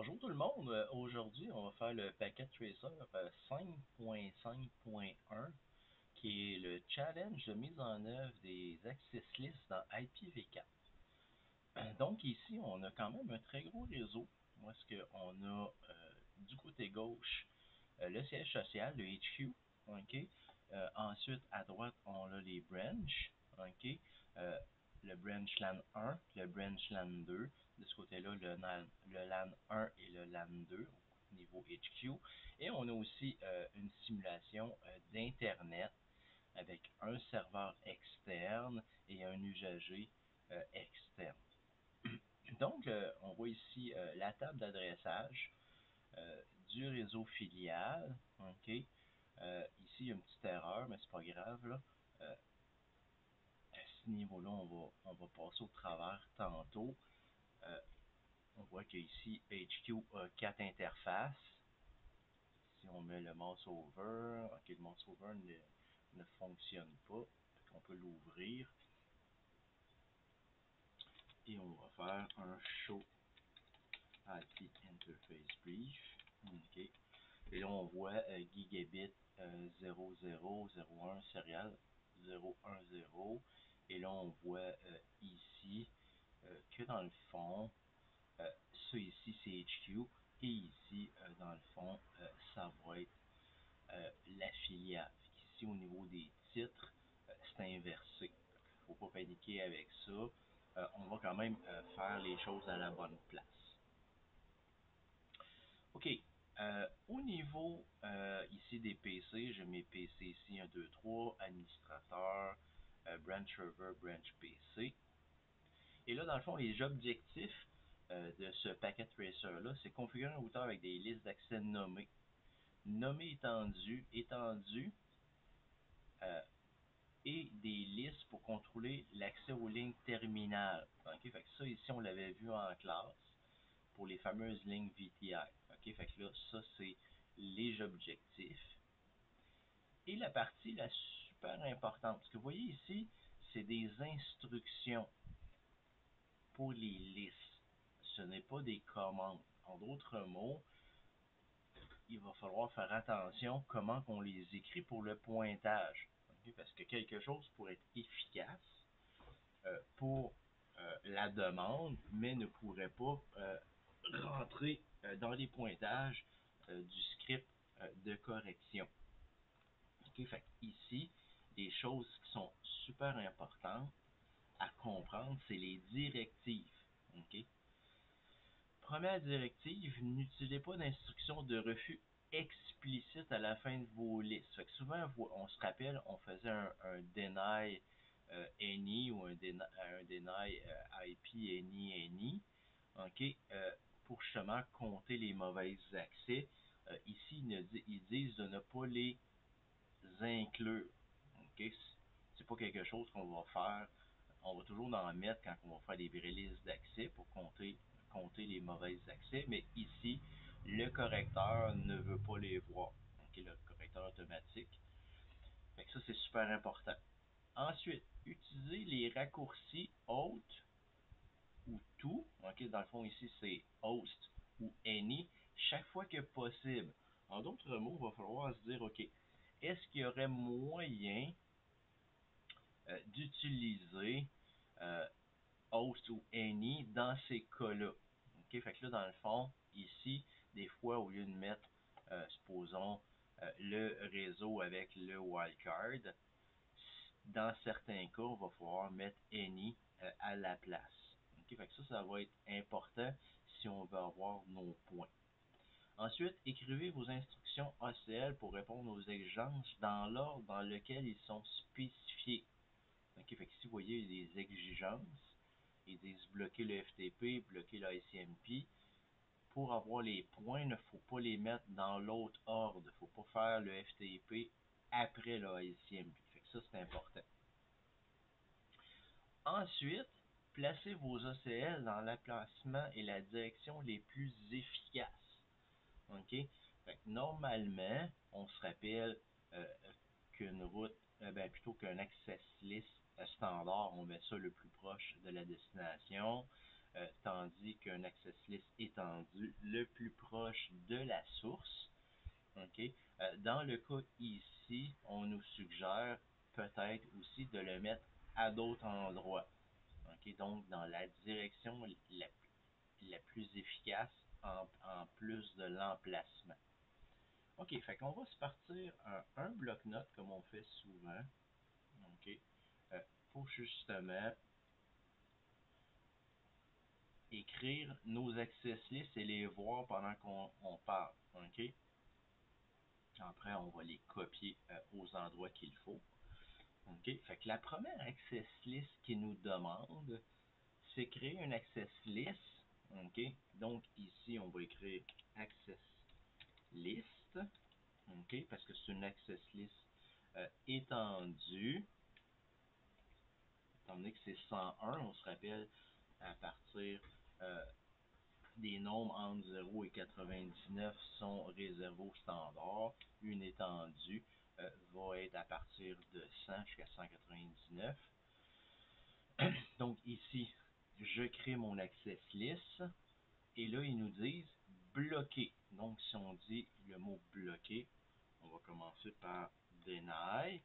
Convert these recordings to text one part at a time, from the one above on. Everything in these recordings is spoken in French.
Bonjour tout le monde, aujourd'hui on va faire le Packet Tracer 5.5.1 qui est le challenge de mise en œuvre des access lists dans IPv4. Donc ici on a quand même un très gros réseau, où est-ce qu'on a du côté gauche le siège social, le HQ, ok? Ensuite à droite on a les branches, ok? Le branch LAN 1, le branch LAN 2, de ce côté-là le LAN 1 et le LAN 2 au niveau HQ, et on a aussi une simulation d'Internet avec un serveur externe et un usager externe. Donc, on voit ici la table d'adressage du réseau filial. Ok. Ici, il y a une petite erreur, mais c'est pas grave. Là. À ce niveau-là, on va passer au travers tantôt. On voit qu'ici, HQ a 4 interfaces. Si on met le mouse over, ok, le mouse over ne fonctionne pas. On peut l'ouvrir. Et on va faire un show IP interface brief. Ok. Et là, on voit gigabit 0001 serial 010. Et là, on voit ici que dans le fond, ça ici, c'est HQ. Et ici, dans le fond, ça va être la filiale. Ici, au niveau des titres, c'est inversé. Il ne faut pas paniquer avec ça. On va quand même faire les choses à la bonne place. OK. Au niveau ici des PC, j'ai mes PC ici 1, 2, 3, administrateur, branch server, branch PC. Et là, dans le fond, les objectifs de ce Packet Tracer-là, c'est configurer un routeur avec des listes d'accès nommées. Nommé étendu, et des listes pour contrôler l'accès aux lignes terminales. Okay? Fait que ça, ici, on l'avait vu en classe pour les fameuses lignes VTI. Okay? Fait que là, ça, c'est les objectifs. Et la partie la super importante, ce que vous voyez ici, c'est des instructions pour les listes. Ce n'est pas des commandes. En d'autres mots, il va falloir faire attention comment on les écrit pour le pointage. Okay? Parce que quelque chose pour être efficace pour la demande, mais ne pourrait pas rentrer dans les pointages du script de correction. Okay? Fait ici, des choses qui sont super importantes à comprendre, c'est les directives. Okay? Première directive, n'utilisez pas d'instruction de refus explicite à la fin de vos listes. Fait que souvent, on se rappelle, on faisait un deny any ou un deny IP any, okay, pour justement compter les mauvais accès. Ici, ils disent de ne pas les inclure. Okay? C'est pas quelque chose qu'on va faire. On va toujours en mettre quand on va faire des vraies listes d'accès pour compter les mauvais accès, mais ici, le correcteur ne veut pas les voir. Okay, le correcteur automatique. Fait que ça, c'est super important. Ensuite, utilisez les raccourcis host ou tout. Okay, dans le fond, ici, c'est host ou any, chaque fois que possible. En d'autres mots, il va falloir se dire, OK, est-ce qu'il y aurait moyen d'utiliser host ou any dans ces cas-là? Okay, fait que là, dans le fond, ici, des fois, au lieu de mettre, supposons, le réseau avec le wildcard, dans certains cas, on va pouvoir mettre any à la place. Okay, fait que ça va être important si on veut avoir nos points. Ensuite, écrivez vos instructions ACL pour répondre aux exigences dans l'ordre dans lequel ils sont spécifiés. Okay, fait que si vous voyez les exigences, ils disent bloquer le FTP, bloquer le ICMP. Pour avoir les points, il ne faut pas les mettre dans l'autre ordre. Il ne faut pas faire le FTP après le ICMP. Fait que ça, c'est important. Ensuite, placez vos ACL dans l'emplacement et la direction les plus efficaces. Okay? Fait que normalement, on se rappelle qu'une route, plutôt qu'un access list standard, on met ça le plus proche de la destination, tandis qu'un access list étendu, le plus proche de la source. OK? Dans le cas ici, on nous suggère peut-être aussi de le mettre à d'autres endroits. OK? Donc, dans la direction la plus efficace en plus de l'emplacement. OK, fait qu'on va se partir un bloc-notes comme on fait souvent. OK? Pour justement écrire nos access lists et les voir pendant qu'on parle. OK? Après, on va les copier aux endroits qu'il faut. OK? Fait que la première access list qui nous demande, c'est créer une access list. OK? Donc ici, on va écrire access list. OK? Parce que c'est une access list étendue. Étant donné que c'est 101, on se rappelle à partir des nombres entre 0 et 99 sont réservés au standard. Une étendue va être à partir de 100 jusqu'à 199. Donc ici, je crée mon access list et là, ils nous disent bloquer. Donc si on dit le mot bloquer, on va commencer par deny.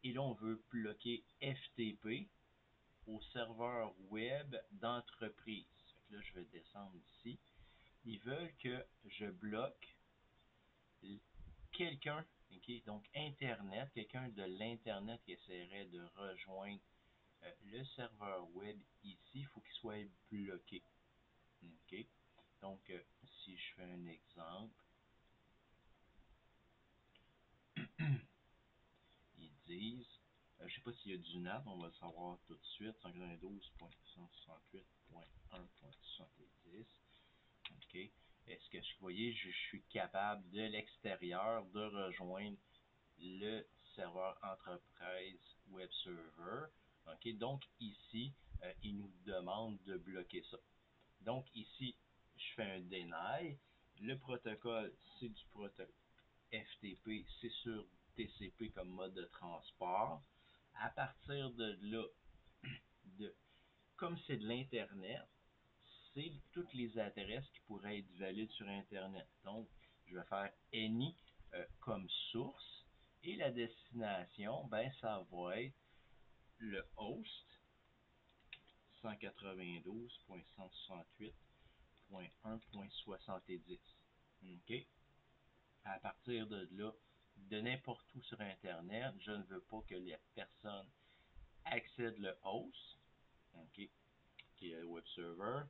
Et là, on veut bloquer FTP au serveur web d'entreprise. Là, je vais descendre ici. Ils veulent que je bloque quelqu'un, okay, donc Internet, quelqu'un de l'Internet qui essaierait de rejoindre le serveur web ici, il faut qu'il soit bloqué. Okay. Donc, si je fais un exemple, ils disent, je ne sais pas s'il y a du NAT, on va le savoir tout de suite, 192.168.1.70. OK. Est-ce que vous voyez, je suis capable de l'extérieur de rejoindre le serveur Enterprise Web Server. OK. Donc ici, il nous demande de bloquer ça. Donc ici, je fais un deny. Le protocole, c'est du protocole FTP, c'est sur TCP comme mode de transport. À partir de là, comme c'est de l'Internet, c'est toutes les adresses qui pourraient être valides sur Internet. Donc, je vais faire any comme source et la destination, ben ça va être le host 192.168.1.70. OK? À partir de là, de n'importe où sur Internet, je ne veux pas que les personnes accèdent le host, OK, qui est le web server.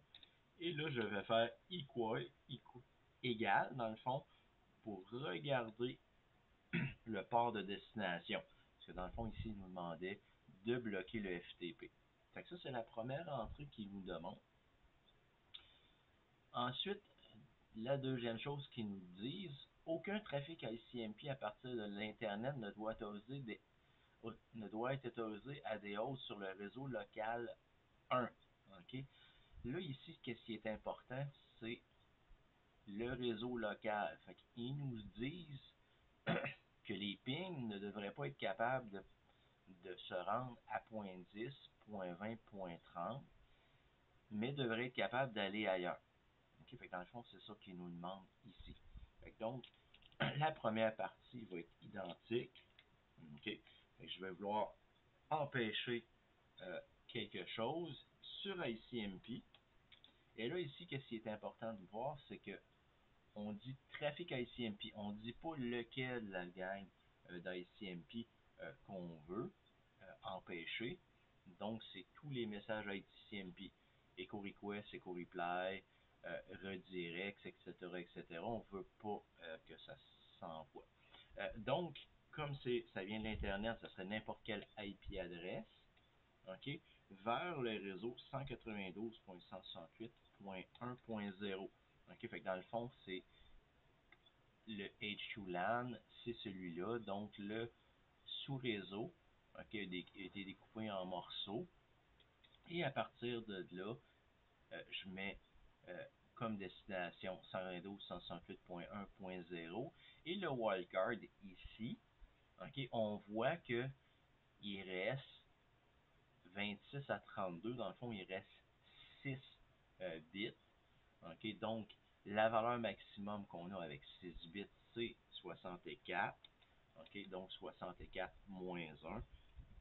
Et là, je vais faire égal, dans le fond, pour regarder le port de destination. Parce que dans le fond, ici, il nous demandait de bloquer le FTP. Fait que ça, c'est la première entrée qu'il nous demande. Ensuite, la deuxième chose qu'ils nous disent, aucun trafic ICMP à partir de l'Internet ne doit être autorisé à des hôtes sur le réseau local 1. OK? Là, ici, qu'est-ce qui est important, c'est le réseau local. Fait qu'ils nous disent que les pings ne devraient pas être capables de se rendre à .10, .20, .30, mais devraient être capables d'aller ailleurs. Okay? Fait que dans le fond, c'est ça qu'ils nous demandent ici. Fait que donc, la première partie va être identique. Okay? Fait que je vais vouloir empêcher quelque chose sur ICMP. Et là, ici, qu'est-ce qui est important de voir, c'est que on dit trafic ICMP. On ne dit pas lequel la gang d'ICMP qu'on veut empêcher. Donc, c'est tous les messages ICMP. Echo request, echo reply, redirect, etc., etc. On ne veut pas que ça s'envoie. Donc, comme ça vient de l'Internet, ça serait n'importe quelle IP adresse, OK, vers le réseau 192.168.1.0. OK, fait que dans le fond, c'est le HQLAN, c'est celui-là, donc le sous-réseau, OK, a été découpé en morceaux. Et à partir de là, je mets comme destination 192.168.1.0 et le wildcard ici, OK, on voit que il reste 26 à 32, dans le fond, il reste 6 bits. OK, donc, La valeur maximum qu'on a avec 6 bits, c'est 64. OK, donc 64 moins 1.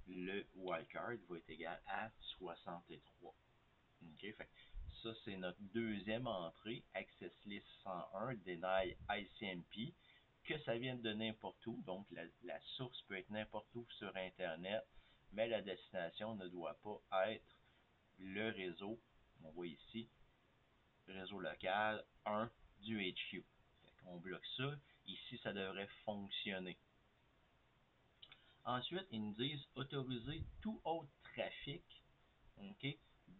Le wildcard va être égal à 63. OK, fait ça, c'est notre deuxième entrée, Access List 101, Deny ICMP, que ça vienne de n'importe où. Donc, la source peut être n'importe où sur Internet, mais la destination ne doit pas être le réseau. On voit ici, réseau local 1 du HQ. On bloque ça. Ici, ça devrait fonctionner. Ensuite, ils nous disent autoriser tout autre trafic. OK?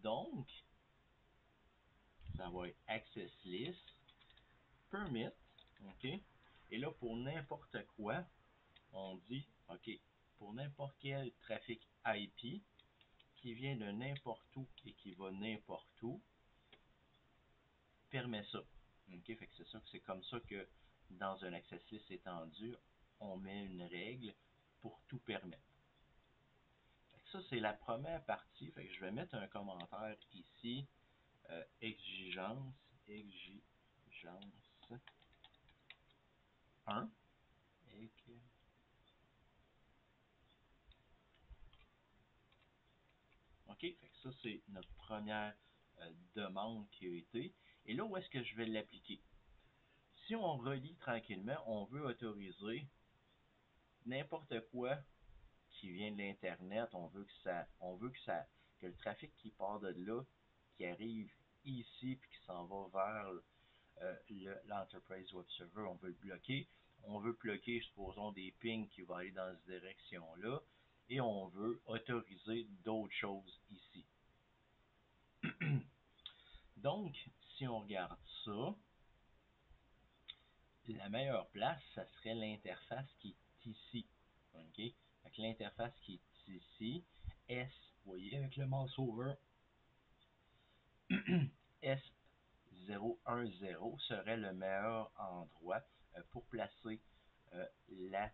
Donc, ça va être access list, permit. OK? Et là, pour n'importe quoi, on dit, OK, pour n'importe quel trafic IP qui vient de n'importe où et qui va n'importe où, permet ça. OK? Fait que c'est comme ça que dans un access list étendu, on met une règle pour tout permettre. Ça, c'est la première partie. Fait que je vais mettre un commentaire ici. Exigence 1. OK, fait que ça, c'est notre première demande qui a été. Et là, où est-ce que je vais l'appliquer? Si on relie tranquillement, on veut autoriser n'importe quoi qui vient de l'Internet, que le trafic qui part de là, qui arrive ici, puis qui s'en va vers l'Enterprise Web Server, on veut le bloquer. On veut bloquer, supposons, des pings qui vont aller dans cette direction-là. Et on veut autoriser d'autres choses ici. Donc, si on regarde ça, la meilleure place, ça serait l'interface qui est ici. OK? Avec l'interface qui est ici, S, vous voyez, avec le mouse over, S010 serait le meilleur endroit pour placer la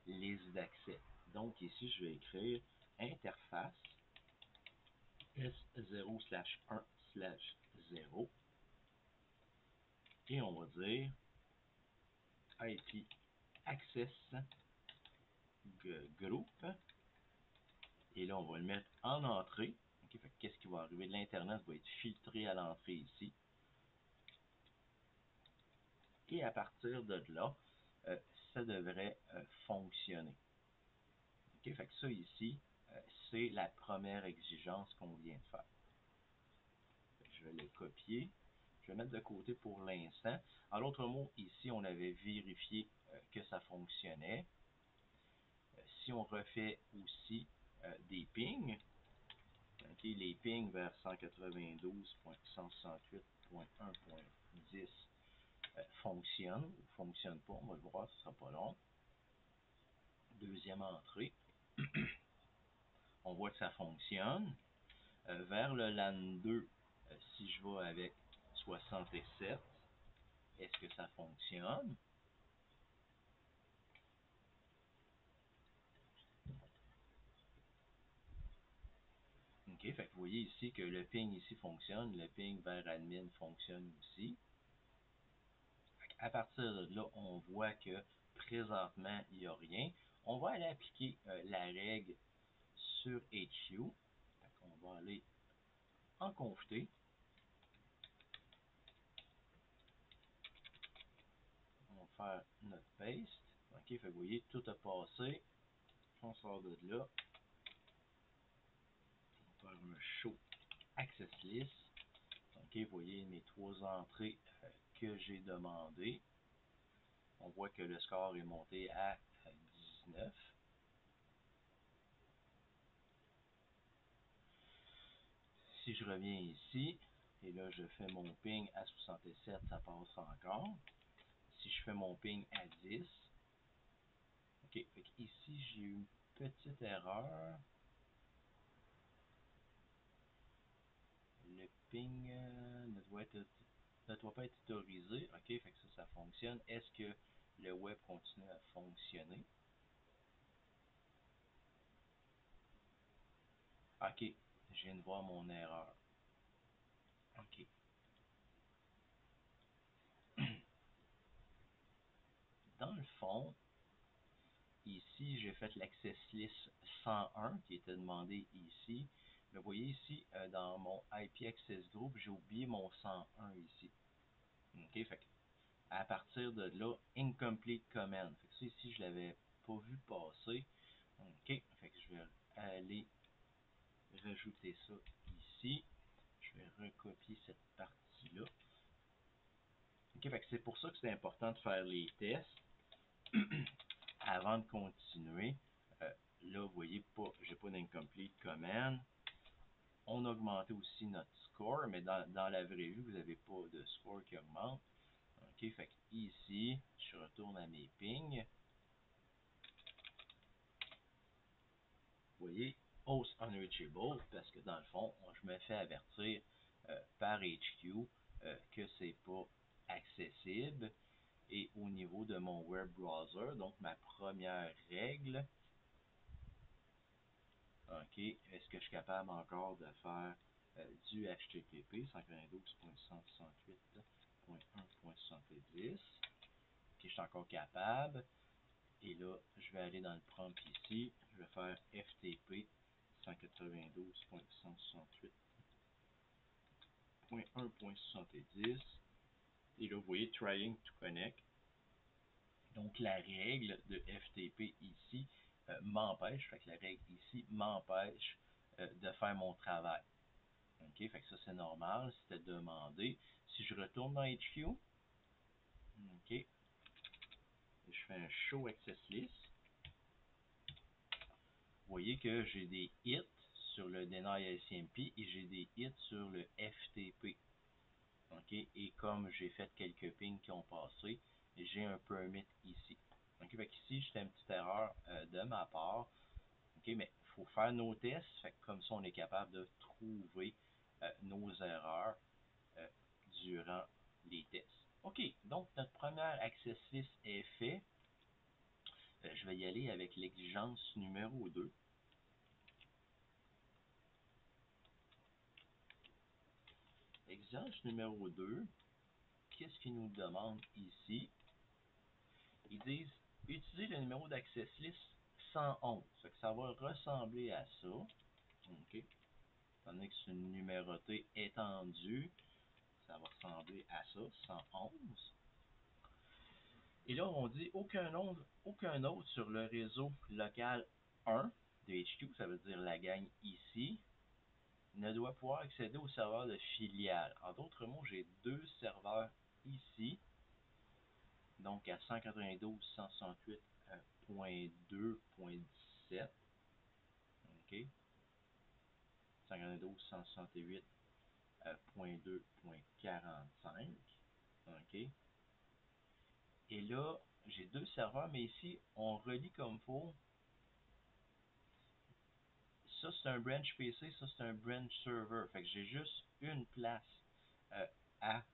liste d'accès. Donc ici, je vais écrire interface S0/1/0 et on va dire IP Access Group. Et là, on va le mettre en entrée. Okay, qu'est-ce qui va arriver? L'Internet va être filtré à l'entrée ici. Et à partir de là, ça devrait fonctionner. Okay, fait que ça ici, c'est la première exigence qu'on vient de faire. Je vais le copier. Je vais mettre de côté pour l'instant. En l'autre mot, ici, on avait vérifié que ça fonctionnait. Si on refait aussi des pings, okay, les pings vers 192.168.1.10 fonctionnent ou ne fonctionnent pas. On va le voir, ce ne sera pas long. Deuxième entrée. On voit que ça fonctionne. Vers le LAN 2, si je vais avec 67, est-ce que ça fonctionne? OK, fait que vous voyez ici que le ping ici fonctionne, le ping vers admin fonctionne aussi. À partir de là, on voit que présentement, il n'y a rien. On va aller appliquer la règle sur HU. On va aller en confier. On va faire notre paste. OK, fait que vous voyez, tout a passé. On sort de là. On va faire un show access list. OK, vous voyez mes trois entrées que j'ai demandées. On voit que le score est monté à 19. Si je reviens ici, et là je fais mon ping à 67, ça passe encore. Si je fais mon ping à 10, ok, fait ici j'ai eu une petite erreur. Le ping ne doit pas être autorisé. Ok, fait que ça fonctionne. Est-ce que le web continue à fonctionner? Ok, je viens de voir mon erreur. Ok. le fond, ici, j'ai fait l'access list 101 qui était demandé ici. Mais vous voyez ici, dans mon IP Access Group, j'ai oublié mon 101 ici. OK, fait que à partir de là, incomplete command. Fait que ça ici, je l'avais pas vu passer. OK, fait que je vais aller rajouter ça ici. Je vais recopier cette partie-là. OK, fait que c'est pour ça que c'est important de faire les tests avant de continuer. Là, vous voyez pas, j'ai pas d'incomplete command. On a augmenté aussi notre score, mais dans la vraie vie, vous n'avez pas de score qui augmente. OK, fait que ici, je retourne à mes pings. Vous voyez, host unreachable, parce que dans le fond, je me fais avertir par HQ que c'est pas accessible. Et au niveau de mon web browser, donc ma première règle, ok, est-ce que je suis capable encore de faire du HTTP 192.168.1.70? Ok, je suis encore capable. Et là, je vais aller dans le prompt ici. Je vais faire FTP 192.168.1.70. Et là, vous voyez Trying to Connect. Donc, la règle de FTP ici m'empêche, fait que la règle ici m'empêche de faire mon travail. OK, fait que ça, c'est normal, c'était demandé. Si je retourne dans HQ, OK, et je fais un Show Access List, vous voyez que j'ai des hits sur le Deny ICMP et j'ai des hits sur le FTP. OK, et comme j'ai fait quelques pings qui ont passé, j'ai un permit ici. OK, fait qu'ici, j'ai une petite erreur de ma part. OK, mais il faut faire nos tests, fait que comme ça, on est capable de trouver nos erreurs durant les tests. OK, donc notre première access list est fait. Je vais y aller avec l'exigence numéro 2. Exigence numéro 2, qu'est-ce qu'ils nous demandent ici? Ils disent utiliser le numéro d'access list 111. Fait que ça va ressembler à ça. OK. Étant donné que c'est une numérotée étendue, ça va ressembler à ça, 111. Et là, on dit aucun autre sur le réseau local 1 de HQ, ça veut dire la gang ici, ne doit pouvoir accéder au serveur de filiale. En d'autres mots, j'ai deux serveurs ici, donc à 192.168.2.17, ok, 192.168.2.45, ok. Et là, j'ai deux serveurs, mais ici, on relie comme il faut. Ça, c'est un branch PC, ça, c'est un branch server. Fait que j'ai juste une place euh, à,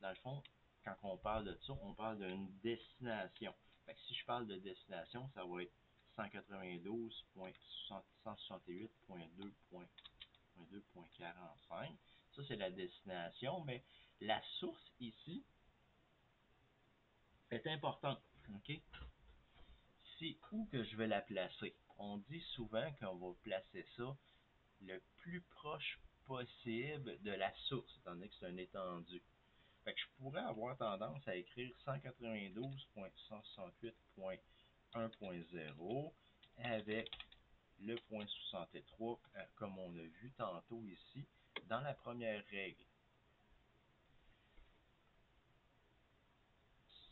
dans le fond, quand on parle de ça, on parle d'une destination. Fait que si je parle de destination, ça va être 192.168.2.45. Ça, c'est la destination, mais la source ici est importante. OK? C'est où que je vais la placer? On dit souvent qu'on va placer ça le plus proche possible de la source, étant donné que c'est un étendu. Fait que je pourrais avoir tendance à écrire 192.168.1.0 avec le point 63, comme on a vu tantôt ici, dans la première règle.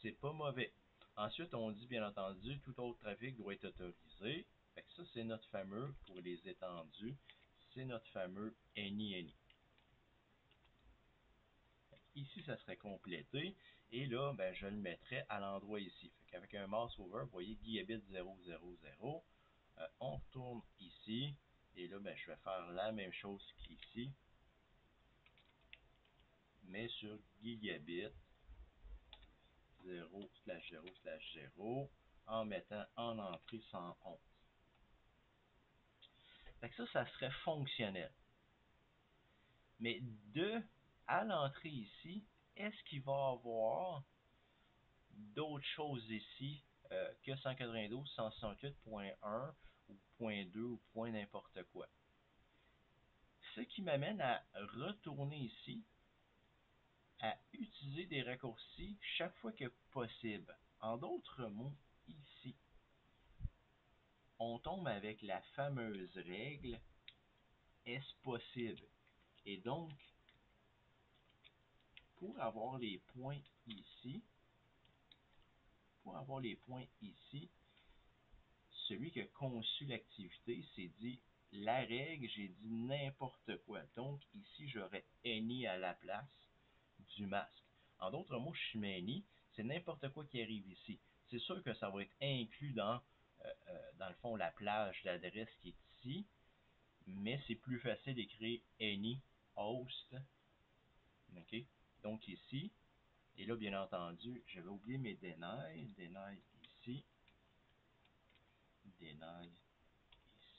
C'est pas mauvais. Ensuite, on dit bien entendu, tout autre trafic doit être autorisé. Fait que ça, c'est notre fameux, pour les étendus, c'est notre fameux any. Ici, ça serait complété. Et là, ben, je le mettrais à l'endroit ici. Fait qu'avec un mouse over, vous voyez gigabit 000. On retourne ici. Et là, ben, je vais faire la même chose qu'ici. Mais sur gigabit 0/0/0 en mettant en entrée 111. Fait que ça serait fonctionnel. Mais à l'entrée ici, est-ce qu'il va y avoir d'autres choses ici que 192, 168.1 ou .2 ou point n'importe quoi. Ce qui m'amène à retourner ici, à utiliser des raccourcis chaque fois que possible. En d'autres mots, ici, on tombe avec la fameuse règle est-ce possible? Et donc, pour avoir les points ici, celui qui a conçu l'activité s'est dit la règle, j'ai dit n'importe quoi. Donc ici, j'aurais any à la place du masque. En d'autres mots, je suis any, c'est n'importe quoi qui arrive ici. C'est sûr que ça va être inclus dans le fond, la plage d'adresse qui est ici, mais c'est plus facile d'écrire any host. OK? Donc ici, et là, bien entendu, j'avais oublié mes deny ici, deny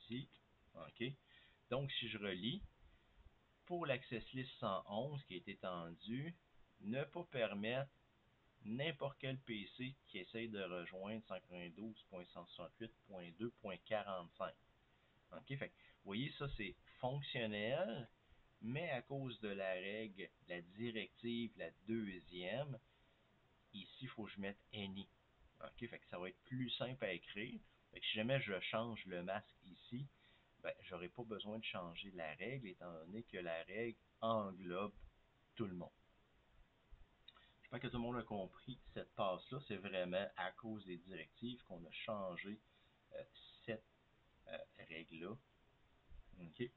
ici, OK? Donc, si je relis, pour l'access list 111 qui est étendu, ne pas permettre n'importe quel PC qui essaye de rejoindre 192.168.2.45. OK? Fait que, vous voyez, ça, c'est fonctionnel, mais à cause de la règle, la directive, la deuxième, ici, il faut que je mette any. OK? Fait que ça va être plus simple à écrire. Fait que si jamais je change le masque ici, ben, j'aurai pas besoin de changer la règle, étant donné que la règle englobe tout le monde. J'espère que tout le monde a compris cette passe-là. C'est vraiment à cause des directives qu'on a changé cette règle-là. OK?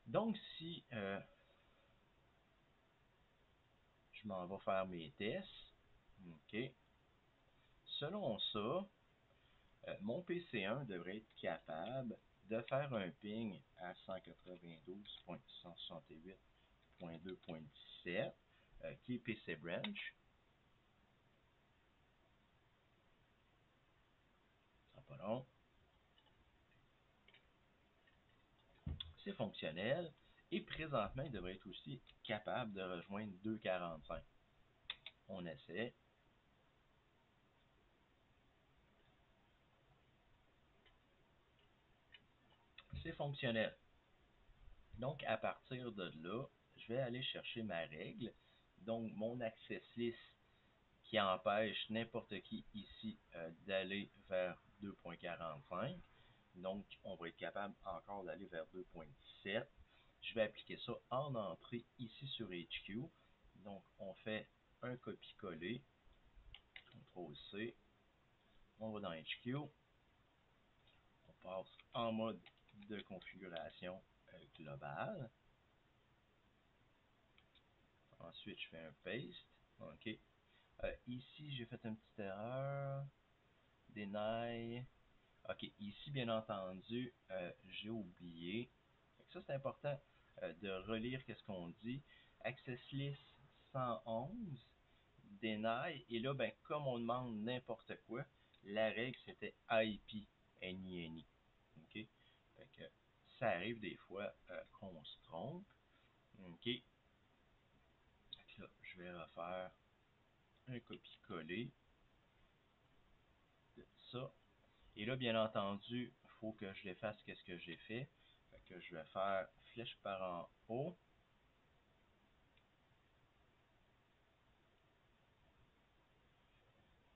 Donc, si je m'en vais faire mes tests, OK? Selon ça, mon PC1 devrait être capable de faire un ping à 192.168.2.17 qui est PC Branch. Ça sera pas long. C'est fonctionnel. Et présentement, il devrait être aussi capable de rejoindre 2.45. On essaie. C'est fonctionnel. Donc, à partir de là, je vais aller chercher ma règle. Donc, mon access list qui empêche n'importe qui ici d'aller vers 2.45. Donc, on va être capable encore d'aller vers 2.17. Je vais appliquer ça en entrée ici sur HQ. Donc, on fait un copier-coller. CTRL-C. On va dans HQ. On passe en mode de configuration globale. Ensuite, je fais un paste. OK. Ici, j'ai fait une petite erreur. Deny. OK. Ici, bien entendu, j'ai oublié. Ça, c'est important de relire qu'est-ce qu'on dit. Access list 111, deny. Et là, ben, comme on demande n'importe quoi, la règle, c'était IP, any. OK? Fait que ça arrive des fois qu'on se trompe. OK? Là, je vais refaire un copier-coller de ça. Et là, bien entendu, il faut que je l'efface qu'est-ce que j'ai fait. Fait que je vais faire flèche par en haut.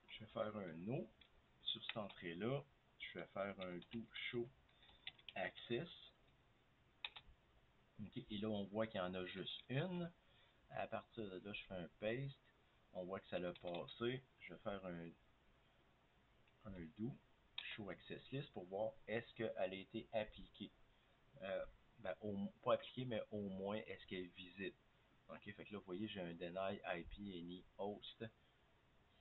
Je vais faire un no sur cette entrée-là. Je vais faire un do show access. Okay. Et là, on voit qu'il y en a juste une. À partir de là, je fais un paste. On voit que ça l'a passé. Je vais faire un do show access list pour voir est-ce qu'elle a été appliquée. Ben, pas appliquée, mais au moins est-ce qu'elle est visible. Ok, fait que là, vous voyez, j'ai un deny IP any host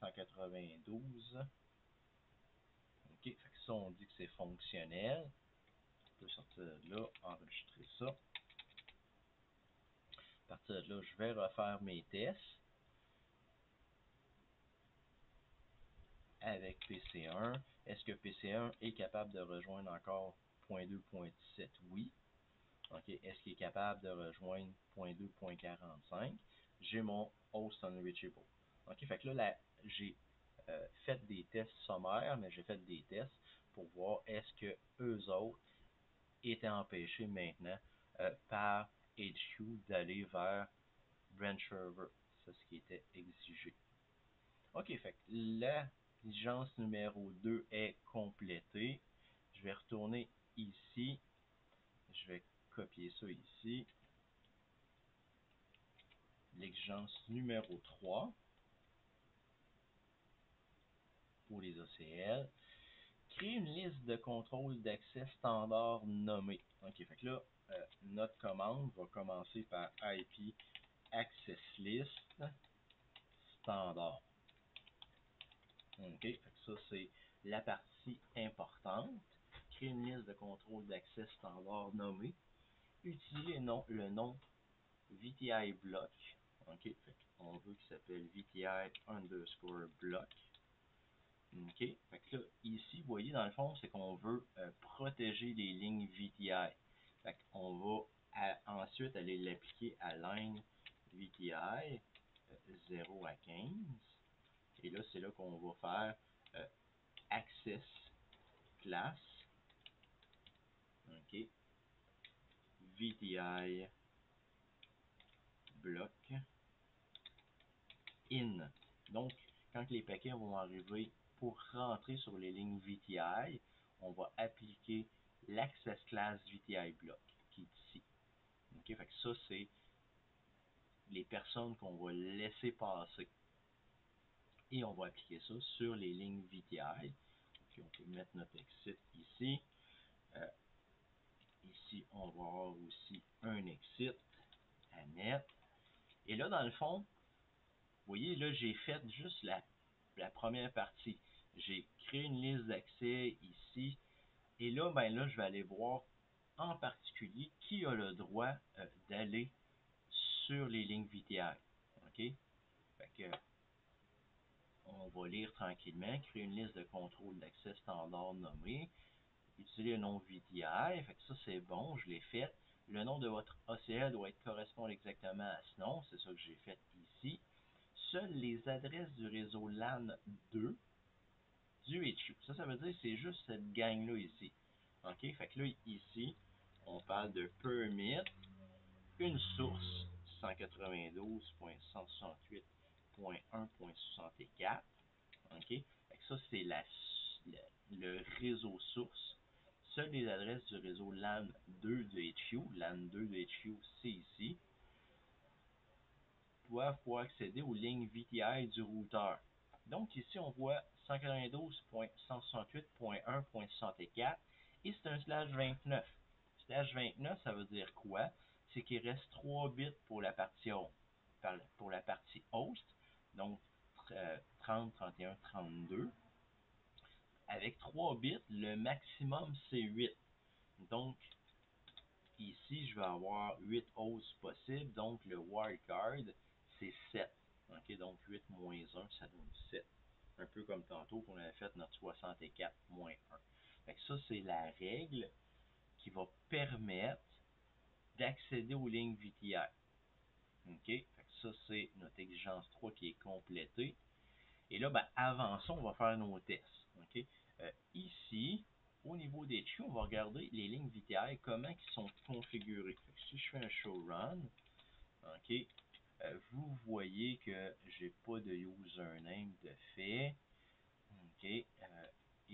192. Ok, fait que ça, on dit que c'est fonctionnel. Je peux sortir de là, enregistrer ça. À partir de là, je vais refaire mes tests avec PC1. Est-ce que PC1 est capable de rejoindre encore .2.17? Oui. Okay. Est-ce qu'il est capable de rejoindre .2.45? J'ai mon host unreachable. OK, fait que là, j'ai fait des tests sommaires, mais j'ai fait des tests pour voir est-ce que eux autres étaient empêchés maintenant par HQ d'aller vers branch server. C'est ce qui était exigé. OK, fait que l'exigence numéro 2 est complétée. Je vais retourner ici. Je vais copier ça ici. L'exigence numéro 3 pour les ACL. Créer une liste de contrôle d'accès standard nommée. OK, fait que là, notre commande va commencer par IP access list standard. OK, fait que ça c'est la partie importante. Créer une liste de contrôle d'accès standard nommée. Utiliser le nom VTI block. OK, fait qu'on veut qu'il s'appelle VTI underscore block. OK, fait que là, ici, vous voyez, dans le fond, c'est qu'on veut protéger les lignes VTI. Fait qu'on va ensuite aller l'appliquer à line VTI 0 à 15. Et là, c'est là qu'on va faire access class. OK, VTI block in. Donc, quand les paquets vont arriver pour rentrer sur les lignes VTI, on va appliquer l'access class VTI block qui est ici. OK, fait que ça, c'est les personnes qu'on va laisser passer. Et on va appliquer ça sur les lignes VTI. Puis on peut mettre notre exit ici. Ici, on va avoir aussi un exit à mettre. Et là, dans le fond, vous voyez, là, j'ai fait juste la première partie. J'ai créé une liste d'accès ici. Et là, ben là, je vais aller voir en particulier qui a le droit d'aller sur les lignes VTI. OK? Fait que, on va lire tranquillement, créer une liste de contrôle d'accès standard nommée, utiliser le nom VTI, fait que ça c'est bon, je l'ai fait. Le nom de votre ACL doit correspondre exactement à ce nom, c'est ça que j'ai fait ici. Seules les adresses du réseau LAN 2 du HU. Ça veut dire que c'est juste cette gang-là ici. OK? Fait que là, ici, on parle de permit, une source, 192.168.1.64. OK? Fait que ça, c'est le réseau source. Seules les adresses du réseau LAN 2 de HU, LAN 2 de HU, c'est ici, doivent pouvoir accéder aux lignes VTI du routeur. Donc ici, on voit 192.168.1.64 et c'est un slash 29. Slash 29, ça veut dire quoi? C'est qu'il reste 3 bits pour la partie host, donc 30, 31, 32. Avec 3 bits, le maximum c'est 8. Donc, ici, je vais avoir 8 hosts possibles, donc le wildcard, c'est 7. OK, donc 8 moins 1, ça donne 7. Un peu comme tantôt qu'on avait fait notre 64 moins 1. Fait que ça, c'est la règle qui va permettre d'accéder aux lignes VTI. OK, fait que ça, c'est notre exigence 3 qui est complétée. Et là, ben, avant ça, on va faire nos tests. OK? Ici, au niveau des tuyaux, on va regarder les lignes VTI, comment ils sont configurées. Fait que si je fais un show run, OK, vous voyez que j'ai pas de username de fait. OK, et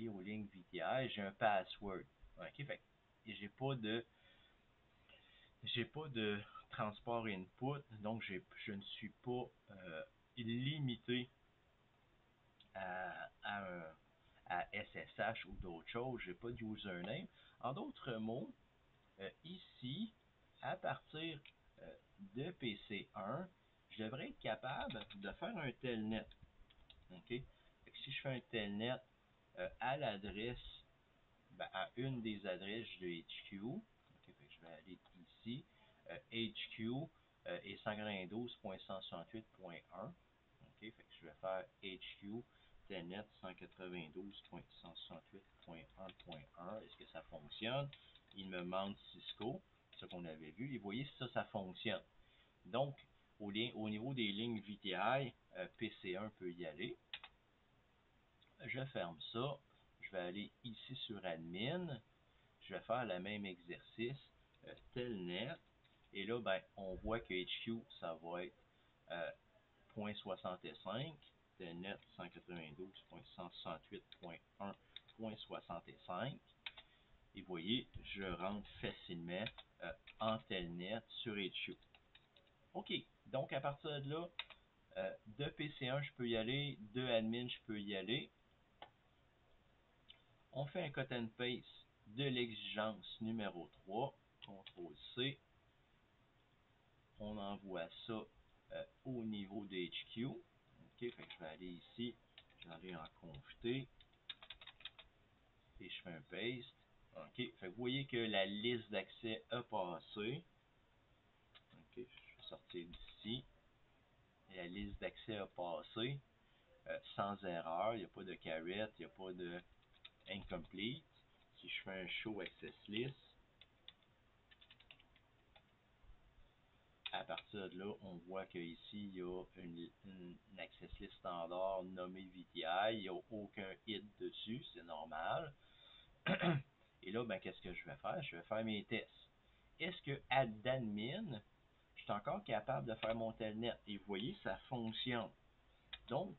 aux lignes VTI, j'ai un password. OK, fait que j'ai pas de transport input, donc je ne suis pas limité à SSH ou d'autres choses, j'ai pas de username. En d'autres mots, ici, à partir de PC1, je devrais être capable de faire un telnet. OK? Fait que si je fais un telnet à l'adresse, ben, à une des adresses de HQ, OK, fait que je vais aller ici, HQ et 192.168.1. OK, fait que je vais faire HQ telnet 192.168.1.1. Est-ce que ça fonctionne? Il me demande Cisco, ce qu'on avait vu. Et vous voyez, ça fonctionne. Donc, au niveau des lignes VTI, PC1 peut y aller. Je ferme ça. Je vais aller ici sur Admin. Je vais faire le même exercice, telnet. Et là, ben, on voit que HQ, ça va être 0.65, telnet 192.168.1.65. Et vous voyez, je rentre facilement en telnet sur HQ. OK, donc à partir de là, de PC1, je peux y aller, de admin, je peux y aller. On fait un cut and paste de l'exigence numéro 3, CTRL-C. On envoie ça au niveau de HQ. OK, fait que je vais aller ici, je vais aller en confité et je fais un paste. OK, fait que vous voyez que la liste d'accès a passé. OK, je vais sortir d'ici. La liste d'accès a passé sans erreur, il n'y a pas de caret, il n'y a pas de incomplete. Si je fais un show access list, à partir de là, on voit qu'ici, il y a une access list standard nommée VTI. Il n'y a aucun hit dessus, c'est normal. Et là, ben, qu'est-ce que je vais faire? Je vais faire mes tests. Est-ce que d'admin, je suis encore capable de faire mon telnet? Et vous voyez, ça fonctionne. Donc,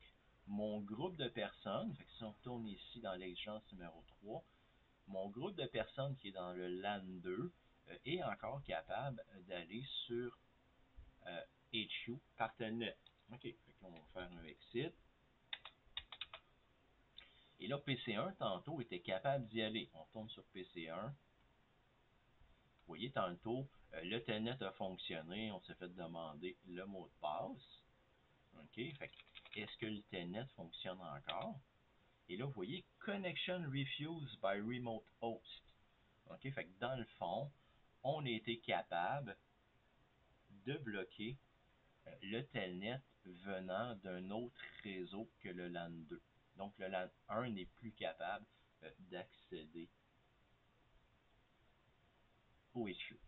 mon groupe de personnes, fait que si on retourne ici dans l'exigence numéro 3, mon groupe de personnes qui est dans le LAN 2 est encore capable d'aller sur HU par telnet. OK, fait qu'on va faire un exit. Et là, PC1, tantôt, était capable d'y aller. On tourne sur PC1. Vous voyez, tantôt, le telnet a fonctionné. On s'est fait demander le mot de passe. OK, fait est-ce que le telnet fonctionne encore? Et là, vous voyez, Connection Refused by Remote Host. OK, fait que dans le fond, on a été capable de bloquer le telnet venant d'un autre réseau que le LAN 2. Donc, le LAN 1 n'est plus capable d'accéder au HQ.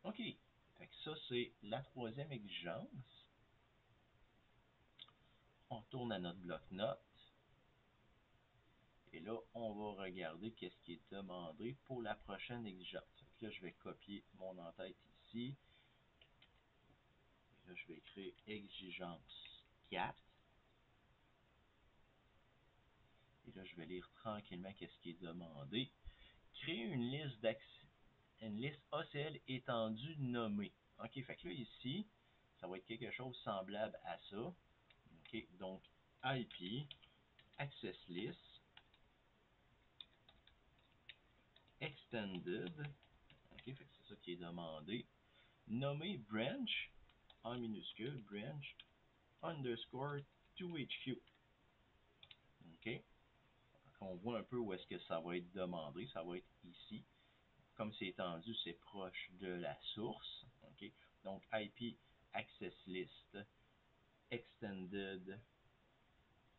OK, fait que ça, c'est la troisième exigence. On retourne à notre bloc-notes. Et là, on va regarder qu'est-ce qui est demandé pour la prochaine exigence. Là, je vais copier mon en-tête ici. Et là, je vais écrire exigence 4. Et là, je vais lire tranquillement qu'est-ce qui est demandé. Créer une liste ACL étendue nommée. OK, fait que là, ici, ça va être quelque chose semblable à ça. OK, donc IP, access list, extended. OK, fait que c'est ça qui est demandé. Nommer branch, en minuscule, branch, underscore 2HQ. OK, donc on voit un peu où est-ce que ça va être demandé. Ça va être ici. Comme c'est étendu, c'est proche de la source. OK, donc IP, access list, extended,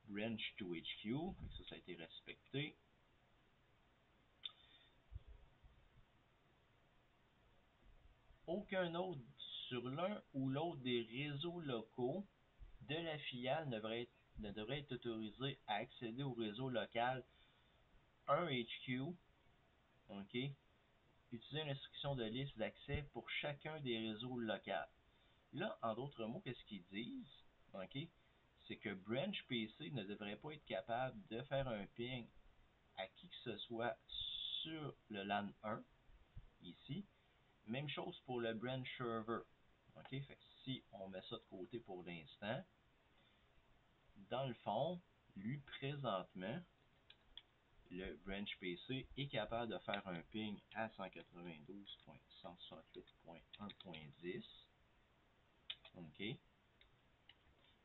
branch to HQ. Ça a été respecté. Aucun autre sur l'un ou l'autre des réseaux locaux de la filiale ne devrait être autorisé à accéder au réseau local 1HQ. OK? Utiliser une instruction de liste d'accès pour chacun des réseaux locaux. Là, en d'autres mots, qu'est-ce qu'ils disent? OK? C'est que Branch PC ne devrait pas être capable de faire un ping à qui que ce soit sur le LAN 1, ici. Même chose pour le Branch Server. OK? Fait que si on met ça de côté pour l'instant, dans le fond, lui, présentement, le Branch PC est capable de faire un ping à 192.168.1.10. OK?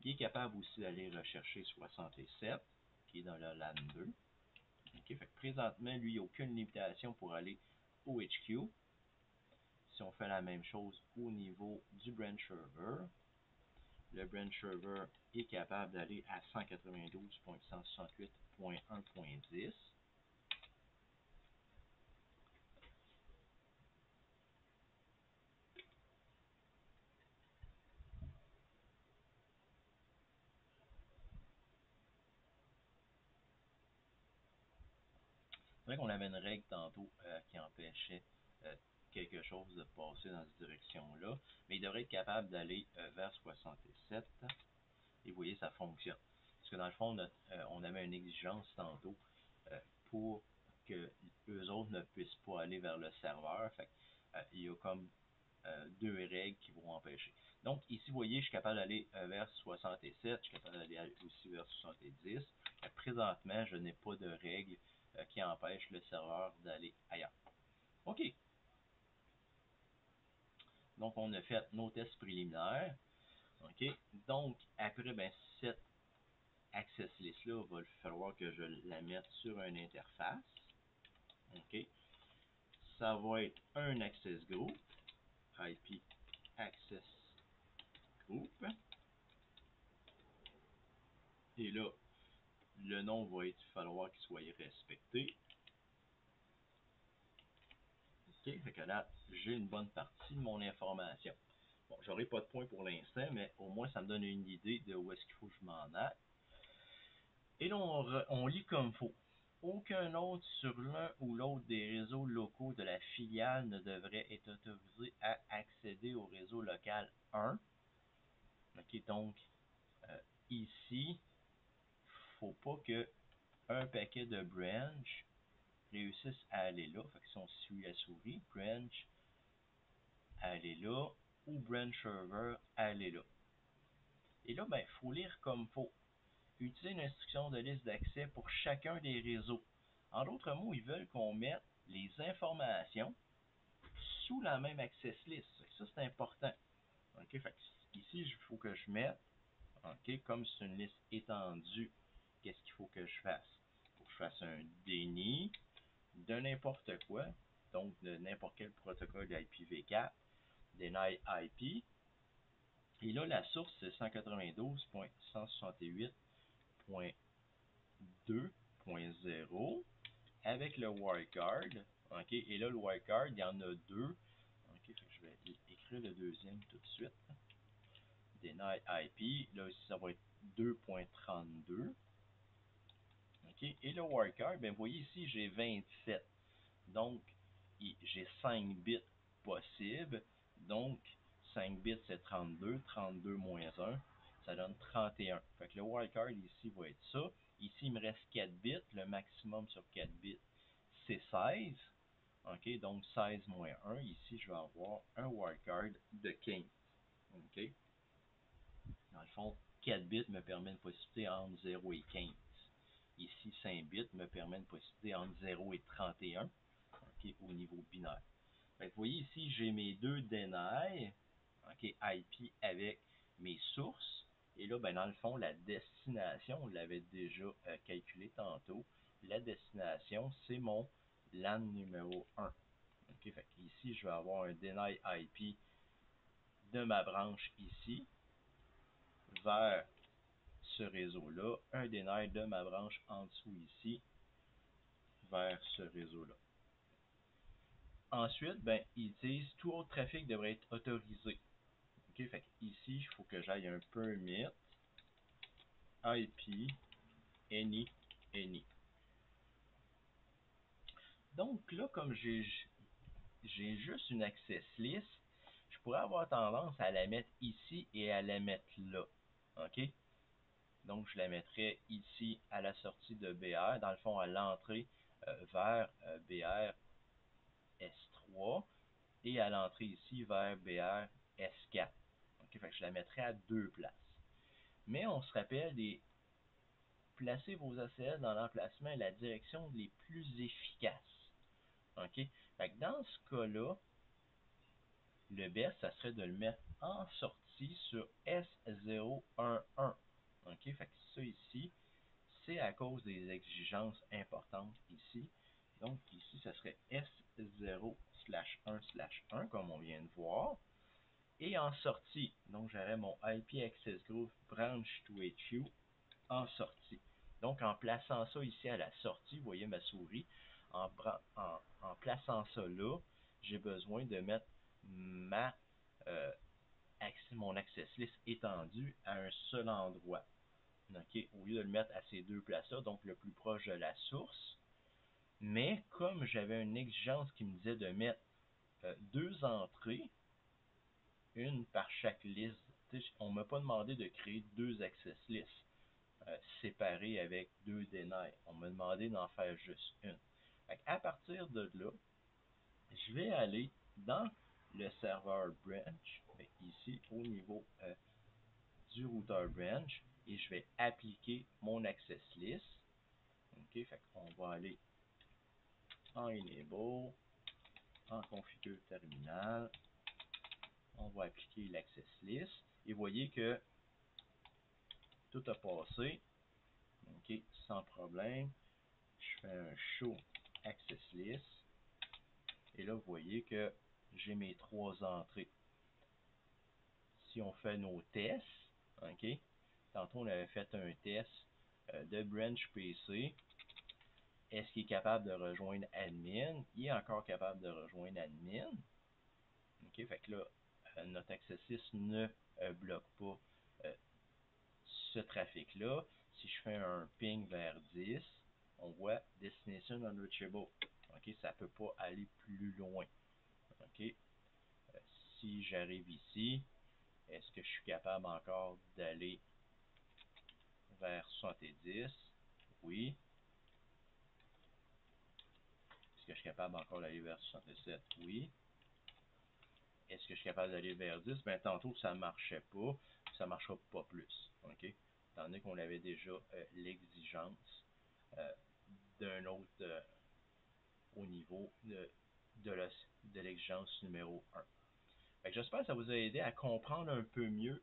Il est capable aussi d'aller rechercher 67, qui est dans le LAN 2. OK? Fait que présentement, lui, il n'y a aucune limitation pour aller au HQ. Si on fait la même chose au niveau du branch server, le branch server est capable d'aller à 192.168.1.10. vrai qu'on avait une règle tantôt qui empêchait quelque chose de passer dans cette direction-là, mais il devrait être capable d'aller vers 67. Et vous voyez, ça fonctionne. Parce que dans le fond, on avait une exigence tantôt pour que eux autres ne puissent pas aller vers le serveur. Fait il y a comme deux règles qui vont empêcher. Donc ici, vous voyez, je suis capable d'aller vers 67, je suis capable d'aller aussi vers 70. Présentement, je n'ai pas de règle qui empêche le serveur d'aller ailleurs. OK. Donc, on a fait nos tests préliminaires. OK. Donc, après, ben, cette access list-là, il va falloir que je la mette sur une interface. OK. Ça va être un access group, IP access group. Et là, le nom va être falloir qu'il soit respecté. OK, fait que là, j'ai une bonne partie de mon information. Bon, j'aurai pas de points pour l'instant, mais au moins ça me donne une idée de où est-ce qu'il faut que je m'en aille. Et là, on lit comme il faut. Aucun autre sur l'un ou l'autre des réseaux locaux de la filiale ne devrait être autorisé à accéder au réseau local 1. OK, donc ici, faut pas que un paquet de branch réussisse à aller là. Fait que si on suit la souris, branch aller là, ou branch server aller là. Et là, ben, il faut lire comme il faut. Utiliser une instruction de liste d'accès pour chacun des réseaux. En d'autres mots, ils veulent qu'on mette les informations sous la même access list. Ça, c'est important. OK, fait que ici, il faut que je mette, OK, comme c'est une liste étendue, qu'est-ce qu'il faut que je fasse? Il faut que je fasse un déni de n'importe quoi, donc de n'importe quel protocole d'IPv4, deny IP. Et là, la source, c'est 192.168.2.0 avec le wildcard. OK, et là, le wildcard, il y en a deux. OK, fait que je vais écrire le deuxième tout de suite. Deny IP. Là, ici, ça va être 2.32. OK, et le wildcard, ben, vous voyez ici, j'ai 27. Donc, j'ai 5 bits possibles. Donc, 5 bits, c'est 32. 32 moins 1, ça donne 31. Fait que le wildcard ici va être ça. Ici, il me reste 4 bits. Le maximum sur 4 bits, c'est 16. OK, donc 16 moins 1. Ici, je vais avoir un wildcard de 15. OK. Dans le fond, 4 bits me permet une possibilité entre 0 et 15. Ici, 5 bits me permet une possibilité entre 0 et 31. OK, au niveau binaire. Fait que vous voyez ici, j'ai mes deux deny, OK, IP avec mes sources. Et là, ben, dans le fond, la destination, on l'avait déjà calculé tantôt. La destination, c'est mon LAN numéro 1. OK, fait que ici, je vais avoir un deny IP de ma branche ici vers ce réseau-là, un deny de ma branche en dessous ici vers ce réseau-là. Ensuite, ben, ils disent tout autre trafic devrait être autorisé. OK, fait ici, il faut que j'aille un permit IP any. Donc là, comme j'ai juste une access list, je pourrais avoir tendance à la mettre ici et à la mettre là. OK? Donc, je la mettrais ici à la sortie de BR, dans le fond, à l'entrée vers BR S3 et à l'entrée ici vers BR S4. OK, fait que je la mettrais à deux places. Mais on se rappelle des placez vos ACL dans l'emplacement et la direction les plus efficaces. OK? Fait que dans ce cas-là, le best, ça serait de le mettre en sortie sur S011. OK? Fait que ça ici, c'est à cause des exigences importantes ici. Donc ici, ça serait S0/1/1, comme on vient de voir. Et en sortie, donc j'aurais mon IP Access Group Branch to HU en sortie. Donc, en plaçant ça ici à la sortie, vous voyez ma souris, en plaçant ça là, j'ai besoin de mettre mon access list étendu à un seul endroit. OK? Au lieu de le mettre à ces deux places-là, donc le plus proche de la source, Mais comme j'avais une exigence qui me disait de mettre deux entrées, une par chaque liste, on ne m'a pas demandé de créer deux access lists séparées avec deux deny. On m'a demandé d'en faire juste une. À partir de là, je vais aller dans le serveur branch, ici au niveau du routeur branch, et je vais appliquer mon access list. OK, fait qu'on va aller en enable, en configure terminal, on va appliquer l'access list, et voyez que tout a passé, OK, sans problème. Je fais un show access list, et là vous voyez que j'ai mes trois entrées. Si on fait nos tests, OK, tantôt on avait fait un test de branch PC. Est-ce qu'il est capable de rejoindre admin? Il est encore capable de rejoindre admin. OK, fait que là, notre access list ne bloque pas ce trafic-là. Si je fais un ping vers 10, on voit destination unreachable. OK, ça ne peut pas aller plus loin. OK, si j'arrive ici, est-ce que je suis capable encore d'aller vers 70? Oui. Est-ce que je suis capable encore d'aller vers 67? Oui. Est-ce que je suis capable d'aller vers 10? Ben, tantôt, ça ne marchait pas. Ça ne marchera pas plus. OK? Étant donné qu'on avait déjà l'exigence euh, d'un autre au niveau de l'exigence numéro 1. J'espère que ça vous a aidé à comprendre un peu mieux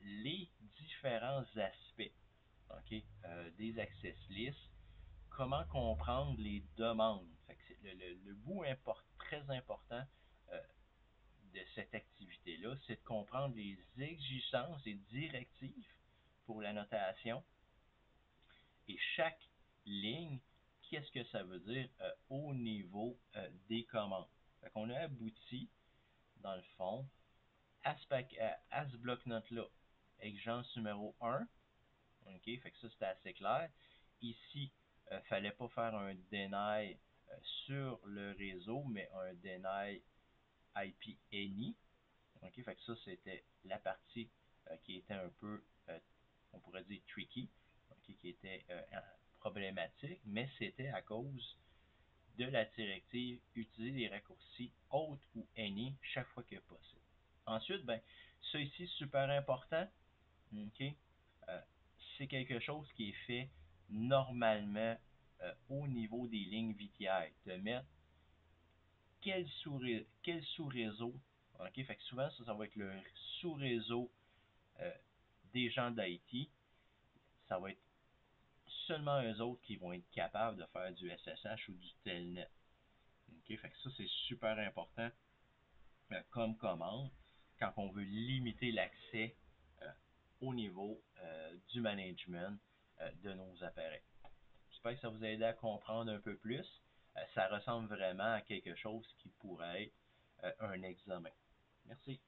les différents aspects, OK, des access lists, comment comprendre les demandes. Fait que le bout très important euh, de cette activité-là, c'est de comprendre les exigences et directives pour la notation et chaque ligne, qu'est-ce que ça veut dire au niveau des commandes. Fait qu'on a abouti, dans le fond, à ce bloc-notes-là. Exigence numéro 1. OK, fait que ça, c'était assez clair. Ici, fallait pas faire un deny sur le réseau, mais un deny IP any. OK, fait que ça, c'était la partie qui était un peu, on pourrait dire, tricky, OK, qui était problématique, mais c'était à cause de la directive utiliser les raccourcis autres ou any chaque fois que possible. Ensuite, ben, ça ici, super important, OK, c'est quelque chose qui est fait normalement au niveau des lignes VTI, de mettre quel sous-réseau, OK, fait que souvent, ça va être le sous-réseau euh, des gens d'IT, ça va être seulement eux autres qui vont être capables de faire du SSH ou du Telnet. OK, fait que ça, c'est super important comme commande quand on veut limiter l'accès au niveau du management de nos appareils. J'espère que ça vous a aidé à comprendre un peu plus. Ça ressemble vraiment à quelque chose qui pourrait être un examen. Merci.